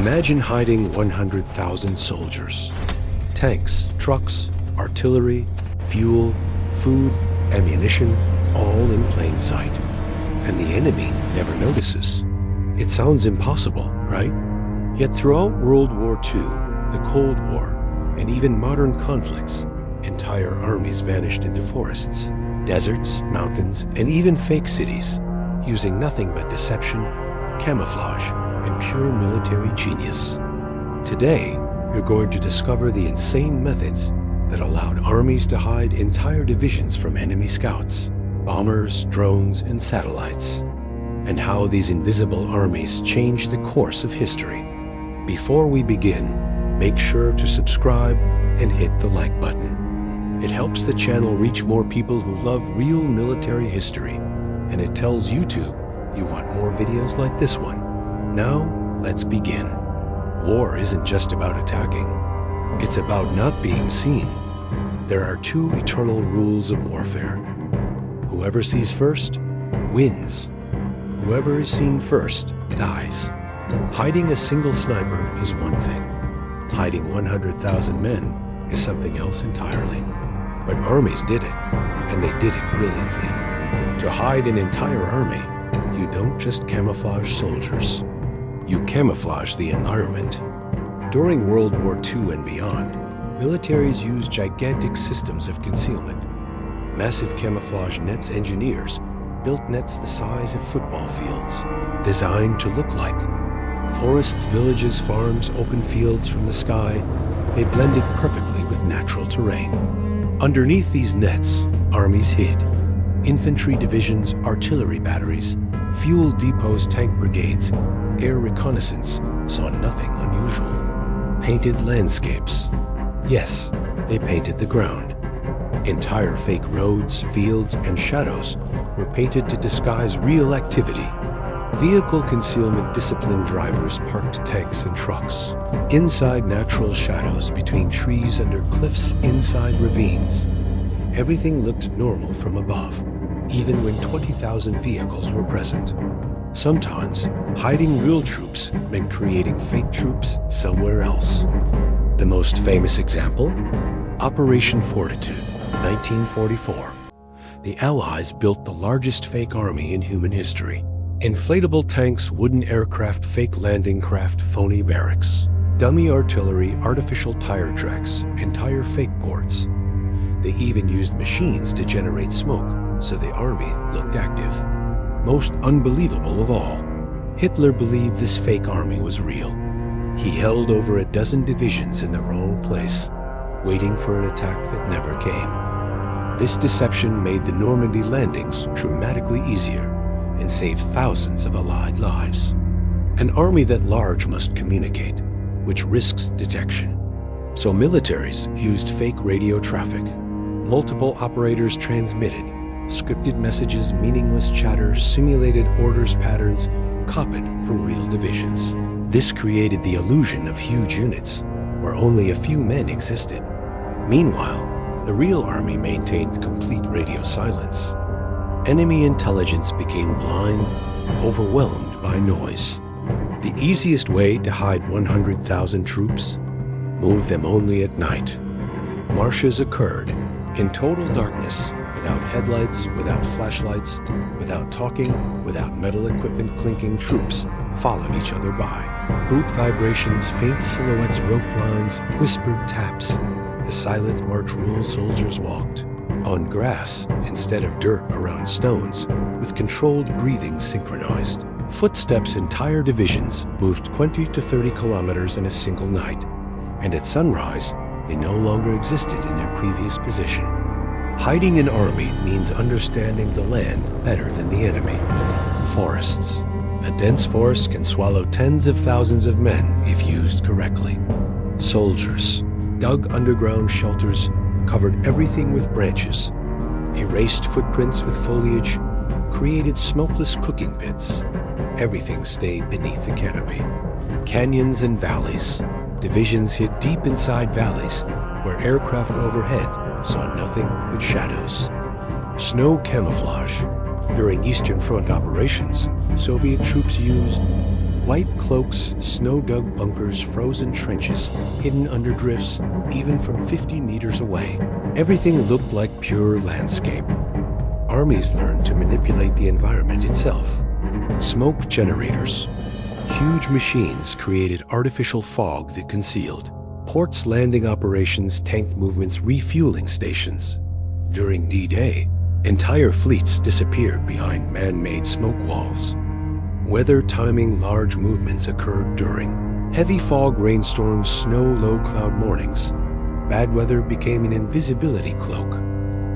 Imagine hiding 100,000 soldiers. Tanks, trucks, artillery, fuel, food, ammunition, all in plain sight. And the enemy never notices. It sounds impossible, right? Yet throughout World War II, the Cold War, and even modern conflicts, entire armies vanished into forests, deserts, mountains, and even fake cities, using nothing but deception, camouflage, and pure military genius. Today, you're going to discover the insane methods that allowed armies to hide entire divisions from enemy scouts, bombers, drones, and satellites, and how these invisible armies changed the course of history. Before we begin, make sure to subscribe and hit the like button. It helps the channel reach more people who love real military history, and it tells YouTube you want more videos like this one. Now, let's begin. War isn't just about attacking. It's about not being seen. There are two eternal rules of warfare. Whoever sees first, wins. Whoever is seen first, dies. Hiding a single sniper is one thing. Hiding 100,000 men is something else entirely. But armies did it, and they did it brilliantly. To hide an entire army, you don't just camouflage soldiers. You camouflage the environment. During World War II and beyond, militaries used gigantic systems of concealment. Massive camouflage nets engineers built nets the size of football fields, designed to look like forests, villages, farms, open fields from the sky. They blended perfectly with natural terrain. Underneath these nets, armies hid. Infantry divisions, artillery batteries, fuel depots, tank brigades, air reconnaissance saw nothing unusual. Painted landscapes. Yes, they painted the ground. Entire fake roads, fields, and shadows were painted to disguise real activity. Vehicle concealment disciplined drivers parked tanks and trucks inside natural shadows, between trees, under cliffs, inside ravines. Everything looked normal from above, even when 20,000 vehicles were present. Sometimes, hiding real troops meant creating fake troops somewhere else. The most famous example? Operation Fortitude, 1944. The Allies built the largest fake army in human history. Inflatable tanks, wooden aircraft, fake landing craft, phony barracks, dummy artillery, artificial tire tracks, entire fake ports. They even used machines to generate smoke, so the army looked active. Most unbelievable of all, Hitler believed this fake army was real. He held over a dozen divisions in the wrong place, waiting for an attack that never came. This deception made the Normandy landings dramatically easier and saved thousands of Allied lives. An army that large must communicate, which risks detection. So militaries used fake radio traffic. Multiple operators transmitted scripted messages, meaningless chatter, simulated orders patterns, copied from real divisions. This created the illusion of huge units, where only a few men existed. Meanwhile, the real army maintained complete radio silence. Enemy intelligence became blind, overwhelmed by noise. The easiest way to hide 100,000 troops? Move them only at night. Marshes occurred in total darkness, without headlights, without flashlights, without talking, without metal equipment clinking. Troops followed each other by. Boot vibrations, faint silhouettes, rope lines, whispered taps. The silent march rule. Soldiers walked on grass instead of dirt around stones, with controlled breathing synchronized. Footsteps. Entire divisions moved 20 to 30 kilometers in a single night, and at sunrise, they no longer existed in their previous position. Hiding an army means understanding the land better than the enemy. Forests. A dense forest can swallow tens of thousands of men if used correctly. Soldiers. Dug underground shelters, covered everything with branches, erased footprints with foliage, created smokeless cooking pits. Everything stayed beneath the canopy. Canyons and valleys. Divisions hid deep inside valleys, where aircraft overhead saw nothing but shadows. Snow camouflage. During Eastern Front operations, Soviet troops used White cloaks, snow-dug bunkers, frozen trenches, hidden under drifts, even from 50 meters away. Everything looked like pure landscape. Armies learned to manipulate the environment itself. Smoke generators. Huge machines created artificial fog that concealed. Ports, landing operations, tank movements, refueling stations. During D-Day, entire fleets disappeared behind man-made smoke walls. Weather timing large movements occurred during heavy fog rainstorms, snow, low cloud mornings. Bad weather became an invisibility cloak.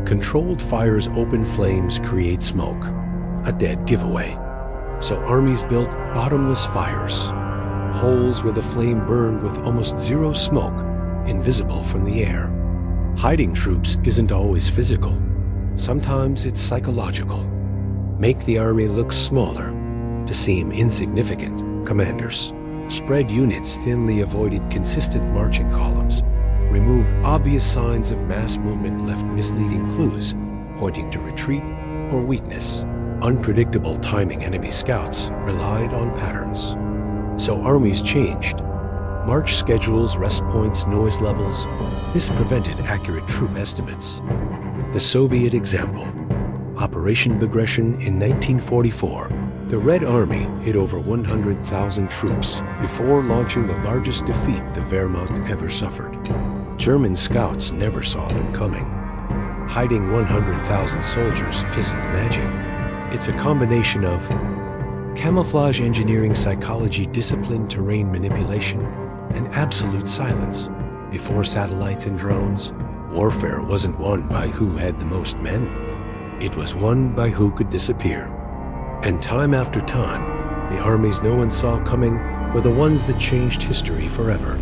Controlled fires, open flames create smoke, a dead giveaway. So armies built bottomless fires, holes where the flame burned with almost zero smoke, invisible from the air. Hiding troops isn't always physical. Sometimes it's psychological. Make the army look smaller, to seem insignificant. Commanders spread units thinly, avoided consistent marching columns, removed obvious signs of mass movement, left misleading clues pointing to retreat or weakness. Unpredictable timing. Enemy scouts relied on patterns. So armies changed. March schedules, rest points, noise levels. This prevented accurate troop estimates. The Soviet example. Operation Bagration in 1944. The Red Army hid over 100,000 troops before launching the largest defeat the Wehrmacht ever suffered. German scouts never saw them coming. Hiding 100,000 soldiers isn't magic. It's a combination of camouflage, engineering, psychology, discipline, terrain manipulation, and absolute silence. Before satellites and drones, warfare wasn't won by who had the most men. It was won by who could disappear. And time after time, the armies no one saw coming were the ones that changed history forever.